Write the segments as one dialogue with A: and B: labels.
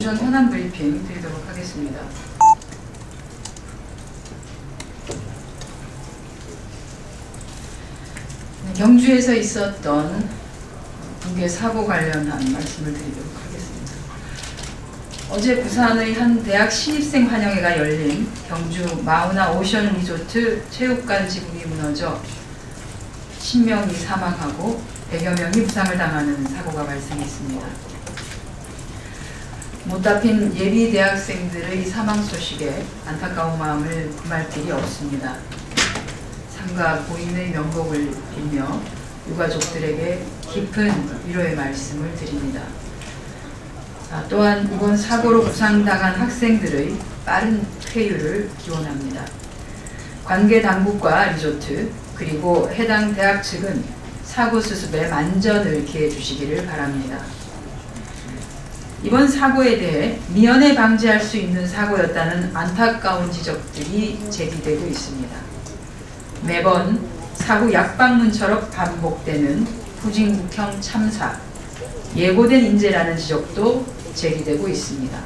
A: 오션 현안 브리핑 드리도록 하겠습니다. 경주에서 있었던 붕괴 사고 관련한 말씀을 드리도록 하겠습니다. 어제 부산의 한 대학 신입생 환영회가 열린 경주 마우나 오션 리조트 체육관 지붕이 무너져 10명이 사망하고 100여 명이 부상을 당하는 사고가 발생했습니다. 못 잡힌 예비 대학생들의 사망 소식에 안타까운 마음을 금할 길이 없습니다. 상가 고인의 명복을 빌며 유가족들에게 깊은 위로의 말씀을 드립니다. 또한 이번 사고로 부상당한 학생들의 빠른 쾌유를 기원합니다. 관계 당국과 리조트 그리고 해당 대학 측은 사고 수습에 만전을 기해 주시기를 바랍니다. 이번 사고에 대해 미연에 방지할 수 있는 사고였다는 안타까운 지적들이 제기되고 있습니다. 매번 사고 약방문처럼 반복되는 후진국형 참사, 예고된 인재라는 지적도 제기되고 있습니다.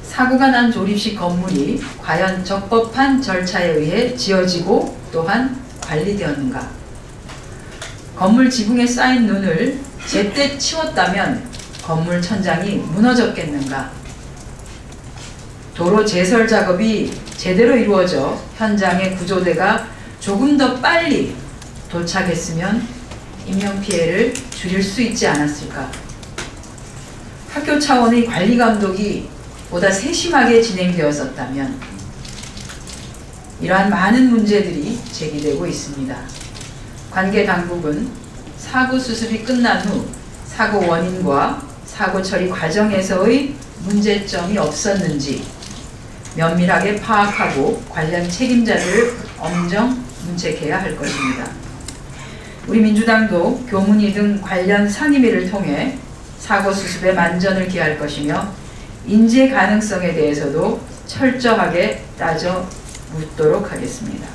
A: 사고가 난 조립식 건물이 과연 적법한 절차에 의해 지어지고 또한 관리되었는가? 건물 지붕에 쌓인 눈을 제때 치웠다면 건물 천장이 무너졌겠는가? 도로 제설 작업이 제대로 이루어져 현장의 구조대가 조금 더 빨리 도착했으면 인명피해를 줄일 수 있지 않았을까? 학교 차원의 관리 감독이 보다 세심하게 진행되었었다면 이러한 많은 문제들이 제기되고 있습니다. 관계 당국은 사고 수습이 끝난 후 사고 원인과 사고 처리 과정에서의 문제점이 없었는지 면밀하게 파악하고 관련 책임자들을 엄정 문책해야 할 것입니다. 우리 민주당도 교문위 등 관련 상임위를 통해 사고 수습에 만전을 기할 것이며 인재 가능성에 대해서도 철저하게 따져 묻도록 하겠습니다.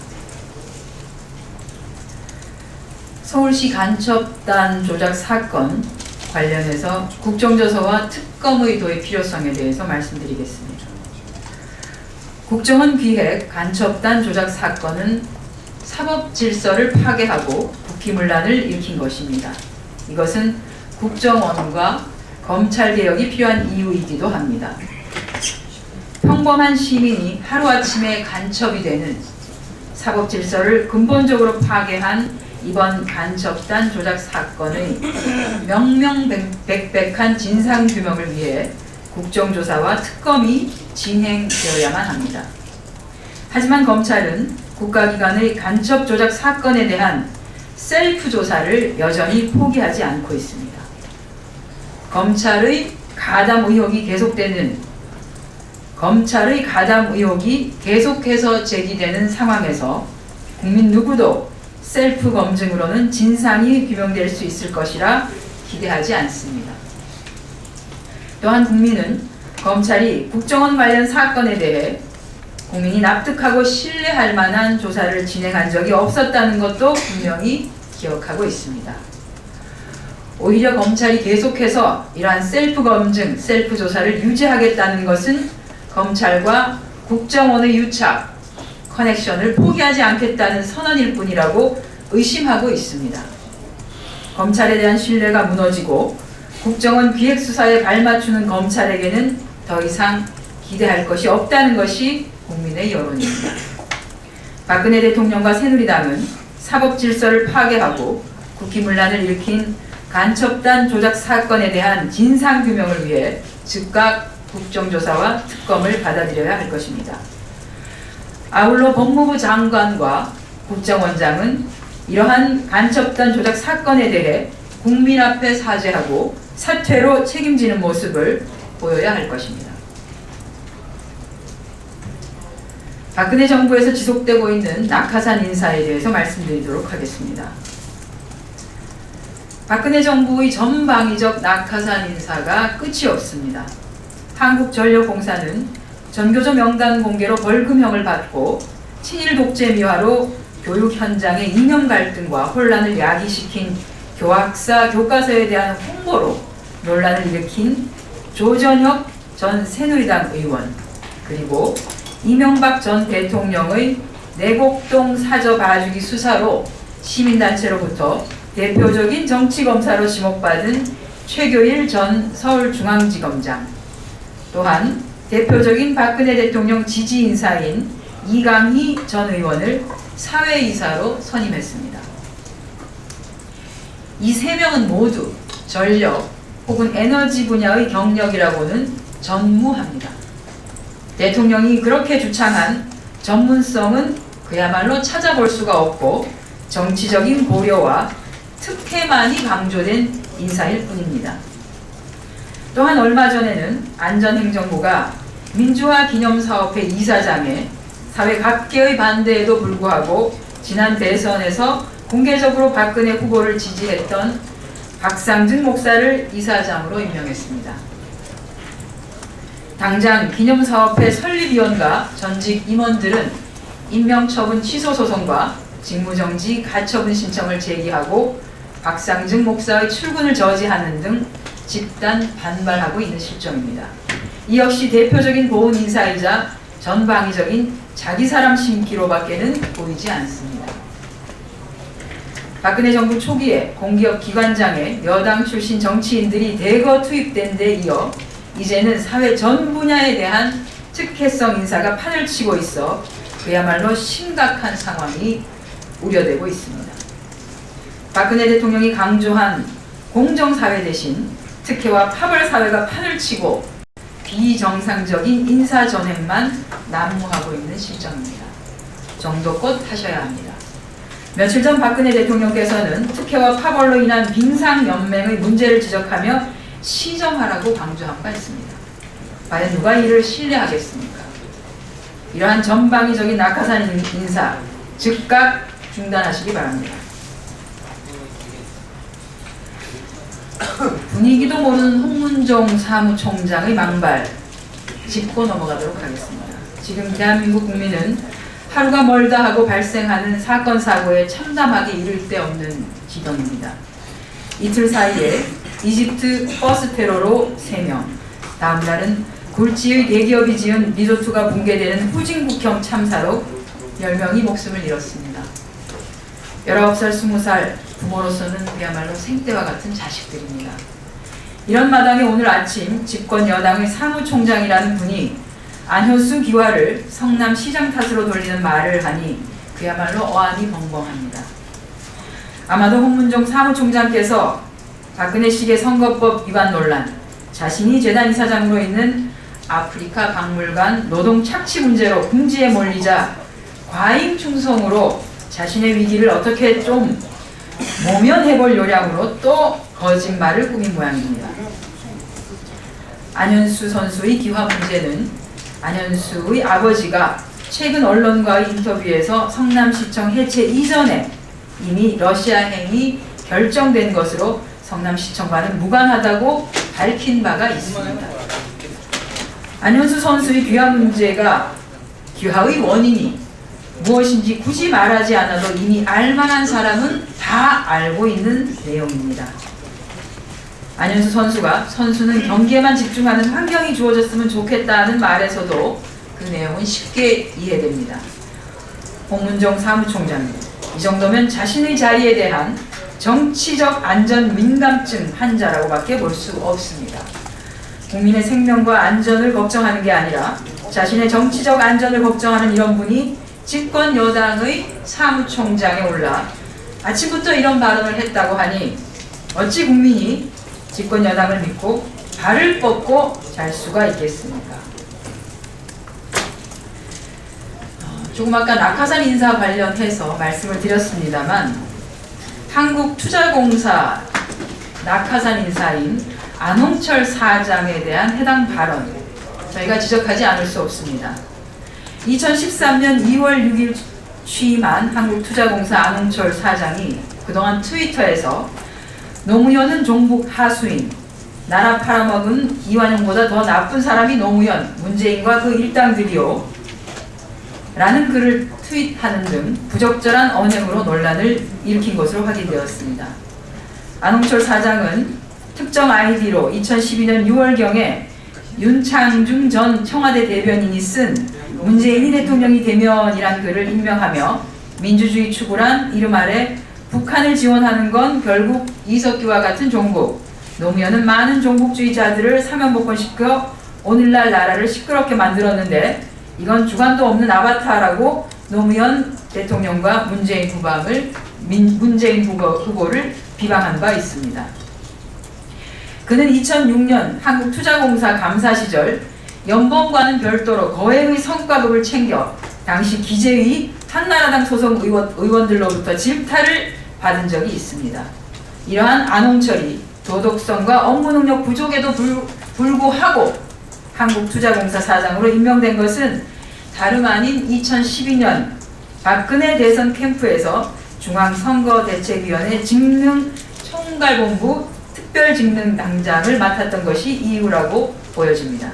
A: 서울시 간첩단 조작 사건 관련해서 국정조사와 특검의 도입 필요성에 대해서 말씀드리겠습니다. 국정원 기획 간첩단 조작 사건은 사법 질서를 파괴하고 국기문란을 일으킨 것입니다. 이것은 국정원과 검찰 개혁이 필요한 이유이기도 합니다. 평범한 시민이 하루아침에 간첩이 되는 사법 질서를 근본적으로 파괴한 이번 간첩단 조작 사건의 명명백백한 진상규명을 위해 국정조사와 특검이 진행되어야만 합니다. 하지만 검찰은 국가기관의 간첩 조작 사건에 대한 셀프 조사를 여전히 포기하지 않고 있습니다. 검찰의 가담 의혹이 계속해서 제기되는 상황에서 국민 누구도 셀프 검증으로는 진상이 규명될 수 있을 것이라 기대하지 않습니다. 또한 국민은 검찰이 국정원 관련 사건에 대해 국민이 납득하고 신뢰할 만한 조사를 진행한 적이 없었다는 것도 분명히 기억하고 있습니다. 오히려 검찰이 계속해서 이러한 셀프 검증, 셀프 조사를 유지하겠다는 것은 검찰과 국정원의 유착, 커넥션을 포기하지 않겠다는 선언일 뿐이라고 의심하고 있습니다. 검찰에 대한 신뢰가 무너지고 국정원 기획수사에 발맞추는 검찰에게는 더 이상 기대할 것이 없다는 것이 국민의 여론입니다. 박근혜 대통령과 새누리당은 사법 질서를 파괴하고 국기문란을 일으킨 간첩단 조작 사건에 대한 진상규명을 위해 즉각 국정조사와 특검을 받아들여야 할 것입니다. 아울러 법무부 장관과 국정원장은 이러한 간첩단 조작 사건에 대해 국민 앞에 사죄하고 사퇴로 책임지는 모습을 보여야 할 것입니다. 박근혜 정부에서 지속되고 있는 낙하산 인사에 대해서 말씀드리도록 하겠습니다. 박근혜 정부의 전방위적 낙하산 인사가 끝이 없습니다. 한국전력공사는 전교조 명단 공개로 벌금형을 받고 친일 독재 미화로 교육 현장의 이념 갈등과 혼란을 야기시킨 교학사 교과서에 대한 홍보로 논란을 일으킨 조전혁 전 새누리당 의원, 그리고 이명박 전 대통령의 내곡동 사저 봐주기 수사로 시민단체로부터 대표적인 정치검사로 지목받은 최교일 전 서울중앙지검장, 또한 대표적인 박근혜 대통령 지지 인사인 이강희 전 의원을 사회이사로 선임했습니다. 이 세 명은 모두 전력 혹은 에너지 분야의 경력이라고는 전무합니다. 대통령이 그렇게 주창한 전문성은 그야말로 찾아볼 수가 없고 정치적인 고려와 특혜만이 강조된 인사일 뿐입니다. 또한 얼마 전에는 안전행정부가 민주화 기념사업회 이사장에 사회 각계의 반대에도 불구하고 지난 대선에서 공개적으로 박근혜 후보를 지지했던 박상준 목사를 이사장으로 임명했습니다. 당장 기념사업회 설립위원과 전직 임원들은 임명처분 취소 소송과 직무정지 가처분 신청을 제기하고 박상준 목사의 출근을 저지하는 등 집단 반발하고 있는 실정입니다. 이 역시 대표적인 보훈 인사이자 전방위적인 자기 사람 심기로밖에는 보이지 않습니다. 박근혜 정부 초기에 공기업 기관장에 여당 출신 정치인들이 대거 투입된 데 이어 이제는 사회 전 분야에 대한 특혜성 인사가 판을 치고 있어 그야말로 심각한 상황이 우려되고 있습니다. 박근혜 대통령이 강조한 공정사회 대신 특혜와 파벌사회가 판을 치고 비정상적인 인사전횡만 난무하고 있는 실정입니다. 정도껏 하셔야 합니다. 며칠 전 박근혜 대통령께서는 특혜와 파벌로 인한 빙상연맹의 문제를 지적하며 시정하라고 강조한 바 있습니다. 과연 누가 이를 신뢰하겠습니까? 이러한 전방위적인 낙하산 인사 즉각 중단하시기 바랍니다. 분위기도 모르는 홍문종 사무총장의 망발 짚고 넘어가도록 하겠습니다. 지금 대한민국 국민은 하루가 멀다 하고 발생하는 사건 사고에 참담하게 이를 데 없는 지경입니다. 이틀 사이에 이집트 버스 테러로 3명, 다음 날은 굴지의 대기업이 지은 리조트가 붕괴되는 후진국형 참사로 10명이 목숨을 잃었습니다. 19살, 20살 부모로서는 그야말로 생떼와 같은 자식들입니다. 이런 마당에 오늘 아침 집권 여당의 사무총장이라는 분이 안효수 기와를 성남시장 탓으로 돌리는 말을 하니 그야말로 어안이 벙벙합니다. 아마도 홍문종 사무총장께서 박근혜식의 선거법 위반 논란, 자신이 재단 이사장으로 있는 아프리카 박물관 노동 착취 문제로 궁지에 몰리자 과잉 충성으로 자신의 위기를 어떻게 좀 모면해볼 요량으로 또 거짓말을 꾸민 모양입니다. 안현수 선수의 기화 문제는 안현수의 아버지가 최근 언론과의 인터뷰에서 성남시청 해체 이전에 이미 러시아행이 결정된 것으로 성남시청과는 무관하다고 밝힌 바가 있습니다. 안현수 선수의 귀화 문제가 귀화의 원인이 무엇인지 굳이 말하지 않아도 이미 알만한 사람은 다 알고 있는 내용입니다. 안현수 선수가 선수는 경기에만 집중하는 환경이 주어졌으면 좋겠다는 말에서도 그 내용은 쉽게 이해됩니다. 홍문종 사무총장님, 이 정도면 자신의 자리에 대한 정치적 안전 민감증 환자라고밖에 볼 수 없습니다. 국민의 생명과 안전을 걱정하는 게 아니라 자신의 정치적 안전을 걱정하는 이런 분이 집권 여당의 사무총장에 올라 아침부터 이런 발언을 했다고 하니 어찌 국민이 집권 여당을 믿고 발을 뻗고 잘 수가 있겠습니까? 조금 아까 낙하산 인사 관련해서 말씀을 드렸습니다만 한국투자공사 낙하산 인사인 안홍철 사장에 대한 해당 발언 저희가 지적하지 않을 수 없습니다. 2013년 2월 6일 취임한 한국투자공사 안홍철 사장이 그동안 트위터에서 노무현은 종북 하수인, 나라 팔아먹은 이완용보다 더 나쁜 사람이 노무현, 문재인과 그 일당들이요 라는 글을 트윗하는 등 부적절한 언행으로 논란을 일으킨 것으로 확인되었습니다. 안홍철 사장은 특정 아이디로 2012년 6월경에 윤창중 전 청와대 대변인이 쓴 문재인이 대통령이 되면이란 글을 인명하며 민주주의 추구란 이름 아래 북한을 지원하는 건 결국 이석기와 같은 종북, 노무현은 많은 종북주의자들을 사면복권시켜 오늘날 나라를 시끄럽게 만들었는데 이건 주관도 없는 아바타라고 노무현 대통령과 문재인 후보를 비방한 바 있습니다. 그는 2006년 한국투자공사 감사 시절 연봉과는 별도로 거액의 성과급을 챙겨 당시 기재위 한나라당 소속 의원들로부터 질타를 받은 적이 있습니다. 이러한 안홍철이 도덕성과 업무 능력 부족에도 불구하고 한국투자공사 사장으로 임명된 것은 다름 아닌 2012년 박근혜 대선 캠프에서 중앙선거대책위원회 직능총괄본부 특별직능당장을 맡았던 것이 이유라고 보여집니다.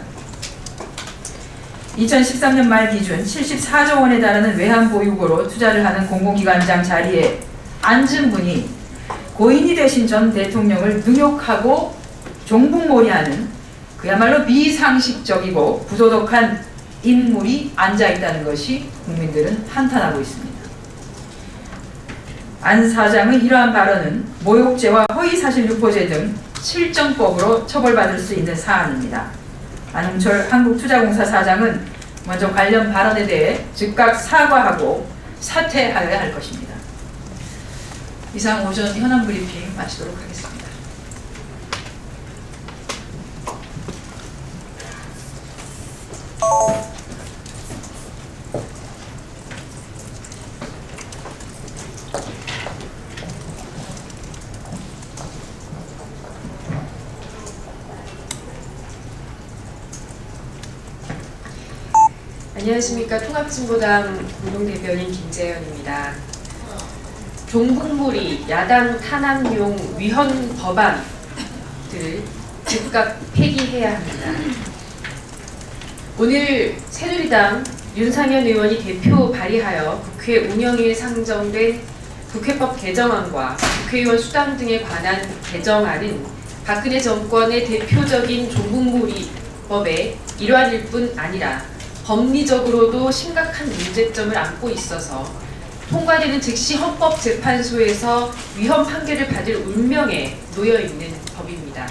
A: 2013년 말 기준 74조 원에 달하는 외환보유고로 투자를 하는 공공기관장 자리에 앉은 분이 고인이 되신 전 대통령을 능욕하고 종북몰이하는 그야말로 비상식적이고 부도덕한 인물이 앉아있다는 것이 국민들은 한탄하고 있습니다. 안 사장의 이러한 발언은 모욕죄와 허위사실 유포죄 등 7정법으로 처벌받을 수 있는 사안입니다. 안홍철 한국투자공사 사장은 먼저 관련 발언에 대해 즉각 사과하고 사퇴하여야 할 것입니다. 이상 오전 현안 브리핑 마치도록 하겠습니다.
B: 안녕하십니까. 통합진보당 공동대변인 김재현입니다. 종북몰이, 야당 탄압용 위헌 법안들을 즉각 폐기해야 합니다. 오늘 새누리당 윤상현 의원이 대표 발의하여 국회 운영위에 상정된 국회법 개정안과 국회의원 수당 등에 관한 개정안은 박근혜 정권의 대표적인 종북몰이법의 일환일 뿐 아니라 법리적으로도 심각한 문제점을 안고 있어서 통과되는 즉시 헌법재판소에서 위헌 판결을 받을 운명에 놓여있는 법입니다.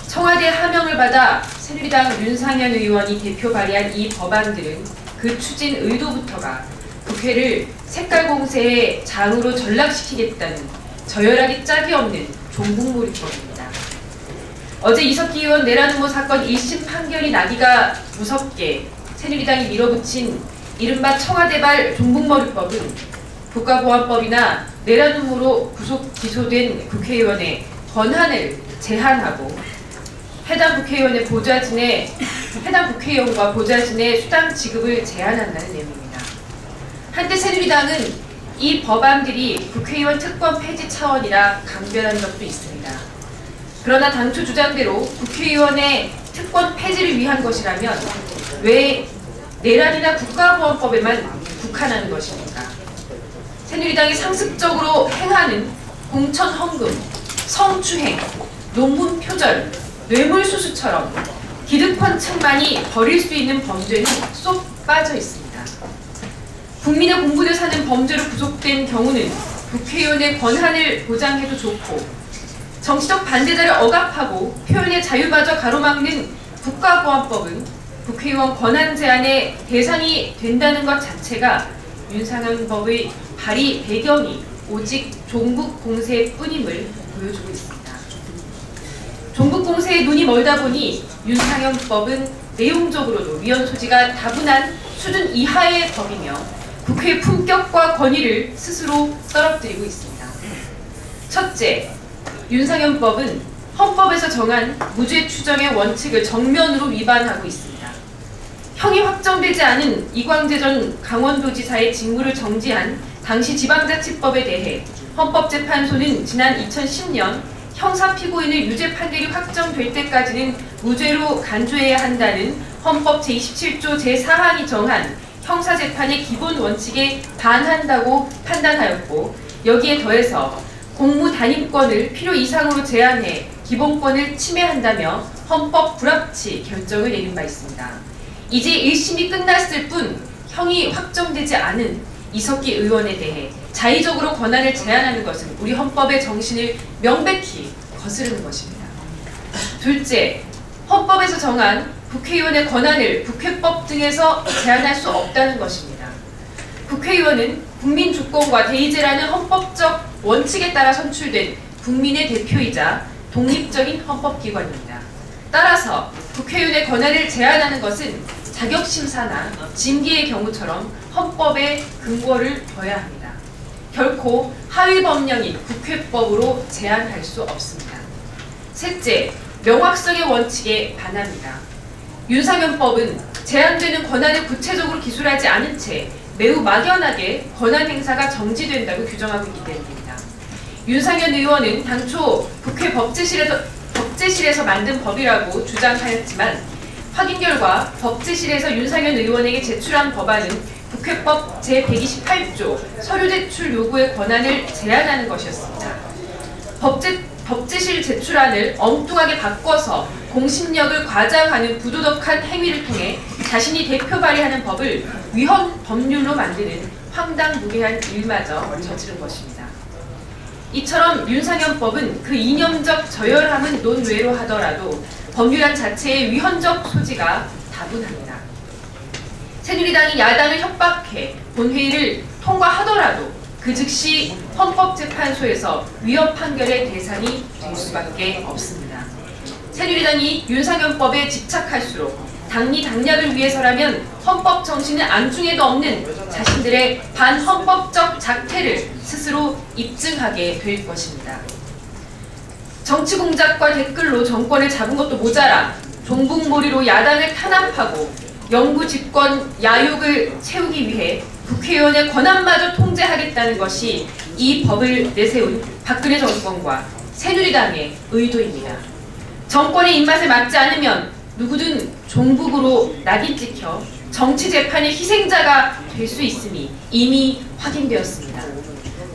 B: 청와대 하명을 받아 새누리당 윤상현 의원이 대표 발의한 이 법안들은 그 추진 의도부터가 국회를 색깔 공세의 장으로 전락시키겠다는 저열하기 짝이 없는 종북몰이법입니다. 어제 이석기 의원 내란음모 사건 1심 판결이 나기가 무섭게 새누리당이 밀어붙인 이른바 청와대발 종북몰이법은 국가보안법이나 내란음모로 구속 기소된 국회의원의 권한을 제한하고 해당 국회의원과 보좌진의 수당 지급을 제한한다는 내용입니다. 한때 새누리당은 이 법안들이 국회의원 특권 폐지 차원이라 강변한 적도 있습니다. 그러나 당초 주장대로 국회의원의 특권 폐지를 위한 것이라면 왜 내란이나 국가보안법에만 국한하는 것입니까? 새누리당이 상습적으로 행하는 공천 헌금, 성추행, 논문 표절, 뇌물수수처럼 기득권층만이 벌일 수 있는 범죄는 쏙 빠져 있습니다. 국민의 공분을 사는 범죄로 구속된 경우는 국회의원의 권한을 보장해도 좋고 정치적 반대자를 억압하고 표현의 자유마저 가로막는 국가보안법은 국회의원 권한 제한의 대상이 된다는 것 자체가 윤상현 법의 발의 배경이 오직 종북 공세뿐임을 보여주고 있습니다. 종북 공세에 눈이 멀다 보니 윤상현 법은 내용적으로도 위헌 소지가 다분한 수준 이하의 법이며 국회의 품격과 권위를 스스로 떨어뜨리고 있습니다. 첫째, 윤상현 법은 헌법에서 정한 무죄 추정의 원칙을 정면으로 위반하고 있습니다. 형이 확정되지 않은 이광재 전 강원도지사의 직무를 정지한 당시 지방자치법에 대해 헌법재판소는 지난 2010년 형사 피고인의 유죄 판결이 확정될 때까지는 무죄로 간주해야 한다는 헌법 제27조 제4항이 정한 형사재판의 기본 원칙에 반한다고 판단하였고, 여기에 더해서 공무단임권을 필요 이상으로 제한해 기본권을 침해한다며 헌법 불합치 결정을 내린 바 있습니다. 이제 1심이 끝났을 뿐 형이 확정되지 않은 이석기 의원에 대해 자의적으로 권한을 제한하는 것은 우리 헌법의 정신을 명백히 거스르는 것입니다. 둘째, 헌법에서 정한 국회의원의 권한을 국회법 등에서 제한할 수 없다는 것입니다. 국회의원은 국민 주권과 대의제라는 헌법적 원칙에 따라 선출된 국민의 대표이자 독립적인 헌법기관입니다. 따라서 국회의원의 권한을 제한하는 것은 자격심사나 징계의 경우처럼 헌법에 근거를 둬야 합니다. 결코 하위법령인 국회법으로 제한할 수 없습니다. 셋째, 명확성의 원칙에 반합니다. 윤상현법은 제한되는 권한을 구체적으로 기술하지 않은 채 매우 막연하게 권한 행사가 정지된다고 규정하고 있기 때문입니다. 윤상현 의원은 당초 국회 법제실에서 만든 법이라고 주장하였지만 확인 결과 법제실에서 윤상현 의원에게 제출한 법안은 국회법 제128조 서류 제출 요구의 권한을 제한하는 것이었습니다. 법제실 제출안을 엉뚱하게 바꿔서 공신력을 과장하는 부도덕한 행위를 통해 자신이 대표 발의하는 법을 위헌 법률로 만드는 황당무계한 일마저 저지른 것입니다. 이처럼 윤상현법은 그 이념적 저열함은 논외로 하더라도 법률안 자체의 위헌적 소지가 다분합니다. 새누리당이 야당을 협박해 본회의를 통과하더라도 그 즉시 헌법재판소에서 위헌 판결의 대상이 될 수밖에 없습니다. 새누리당이 윤상현법에 집착할수록 당리 당략을 위해서라면 헌법 정신은 안중에도 없는 자신들의 반헌법적 작태를 스스로 입증하게 될 것입니다. 정치 공작과 댓글로 정권을 잡은 것도 모자라 종북몰이로 야당을 탄압하고 영구 집권 야욕을 채우기 위해 국회의원의 권한마저 통제하겠다는 것이 이 법을 내세운 박근혜 정권과 새누리당의 의도입니다. 정권의 입맛에 맞지 않으면 누구든 종북으로 낙인 찍혀 정치 재판의 희생자가 될 수 있음이 이미 확인되었습니다.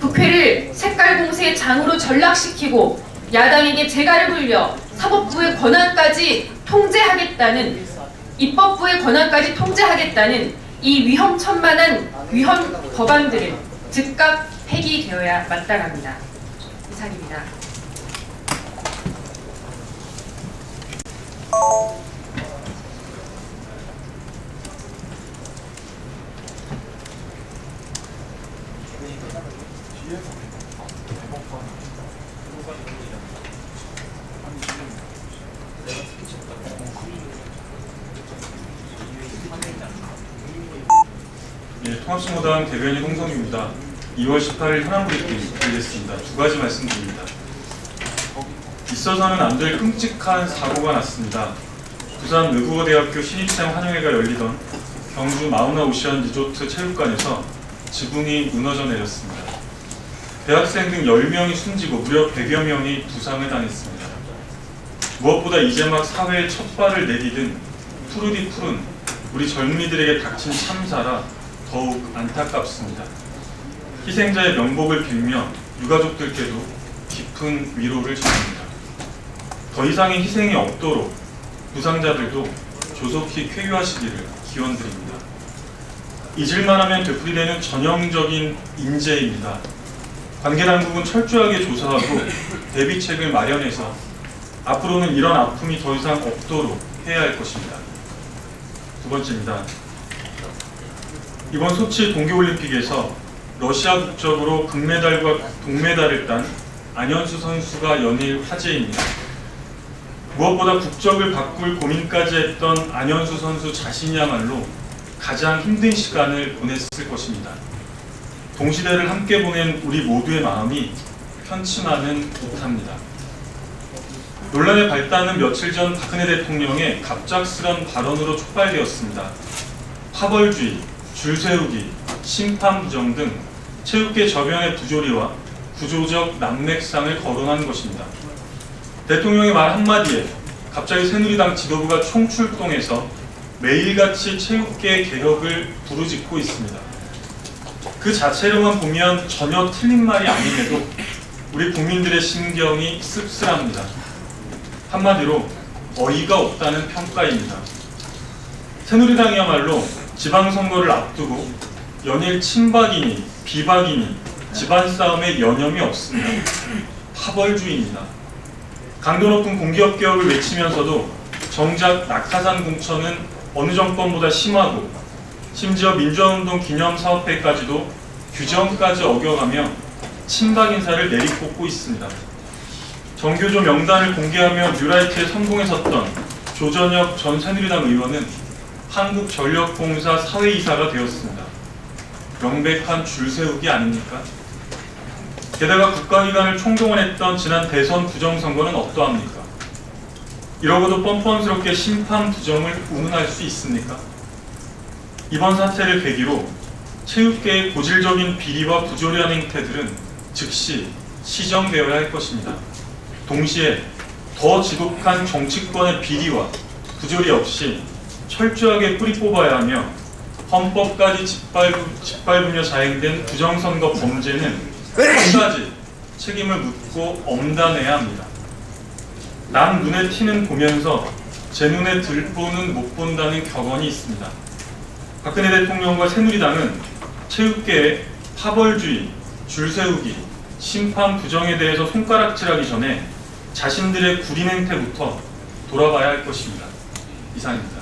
B: 국회를 색깔 공세의 장으로 전락시키고 야당에게 재갈을 불려 사법부의 권한까지 통제하겠다는 입법부의 권한까지 통제하겠다는 이 위험천만한 위헌 법안들은 즉각 폐기되어야 마땅합니다. 이상입니다.
C: 통합신고당 대변인 홍성규입니다. 2월 18일 현안 브리핑 드리겠습니다. 두 가지 말씀드립니다. 있어서는 안 될 끔찍한 사고가 났습니다. 부산 외국어대학교 신입생 환영회가 열리던 경주 마우나 오션 리조트 체육관에서 지붕이 무너져 내렸습니다. 대학생 등 10명이 숨지고 무려 100여 명이 부상을 당했습니다. 무엇보다 이제 막 사회에 첫 발을 내디딘 푸르디 푸른 우리 젊은이들에게 닥친 참사라 더욱 안타깝습니다. 희생자의 명복을 빌며 유가족들께도 깊은 위로를 전합니다. 더 이상의 희생이 없도록 부상자들도 조속히 쾌유하시기를 기원드립니다. 잊을만 하면 되풀이되는 전형적인 인재입니다. 관계당국은 철저하게 조사하고 대비책을 마련해서 앞으로는 이런 아픔이 더 이상 없도록 해야 할 것입니다. 두 번째입니다. 이번 소치 동계올림픽에서 러시아 국적으로 금메달과 동메달을 딴 안현수 선수가 연일 화제입니다. 무엇보다 국적을 바꿀 고민까지 했던 안현수 선수 자신이야말로 가장 힘든 시간을 보냈을 것입니다. 동시대를 함께 보낸 우리 모두의 마음이 편치만은 못합니다. 논란의 발단은 며칠 전 박근혜 대통령의 갑작스런 발언으로 촉발되었습니다. 파벌주의, 줄세우기, 심판부정 등 체육계 저변의 부조리와 구조적 난맥상을 거론한 것입니다. 대통령의 말 한마디에 갑자기 새누리당 지도부가 총출동해서 매일같이 체육계 개혁을 부르짖고 있습니다. 그 자체로만 보면 전혀 틀린 말이 아님에도 우리 국민들의 심경이 씁쓸합니다. 한마디로 어이가 없다는 평가입니다. 새누리당이야말로 지방선거를 앞두고 연일 친박이니 비박이니 집안 싸움에 여념이 없습니다. 파벌주의입니다. 강도 높은 공기업 개혁을 외치면서도 정작 낙하산 공천은 어느 정권보다 심하고 심지어 민주화운동 기념사업회까지도 규정까지 어겨가며 친박 인사를 내리꽂고 있습니다. 정교조 명단을 공개하며 뉴라이트에 선봉에 섰던 조전혁 전 새누리당 의원은 한국전력공사 사회이사가 되었습니다. 명백한 줄세우기 아닙니까? 게다가 국가기관을 총동원했던 지난 대선 부정선거는 어떠합니까? 이러고도 뻔뻔스럽게 심판 부정을 운운할 수 있습니까? 이번 사태를 계기로 체육계의 고질적인 비리와 부조리한 행태들은 즉시 시정되어야 할 것입니다. 동시에 더 지독한 정치권의 비리와 부조리 없이 철저하게 뿌리 뽑아야 하며 헌법까지 짓밟으며 자행된 부정선거 범죄는 끝까지 책임을 묻고 엄단해야 합니다. 남 눈에 티는 보면서 제 눈에 들보는 못 본다는 격언이 있습니다. 박근혜 대통령과 새누리당은 체육계의 파벌주의, 줄세우기, 심판 부정에 대해서 손가락질하기 전에 자신들의 구린 행태부터 돌아봐야 할 것입니다. 이상입니다.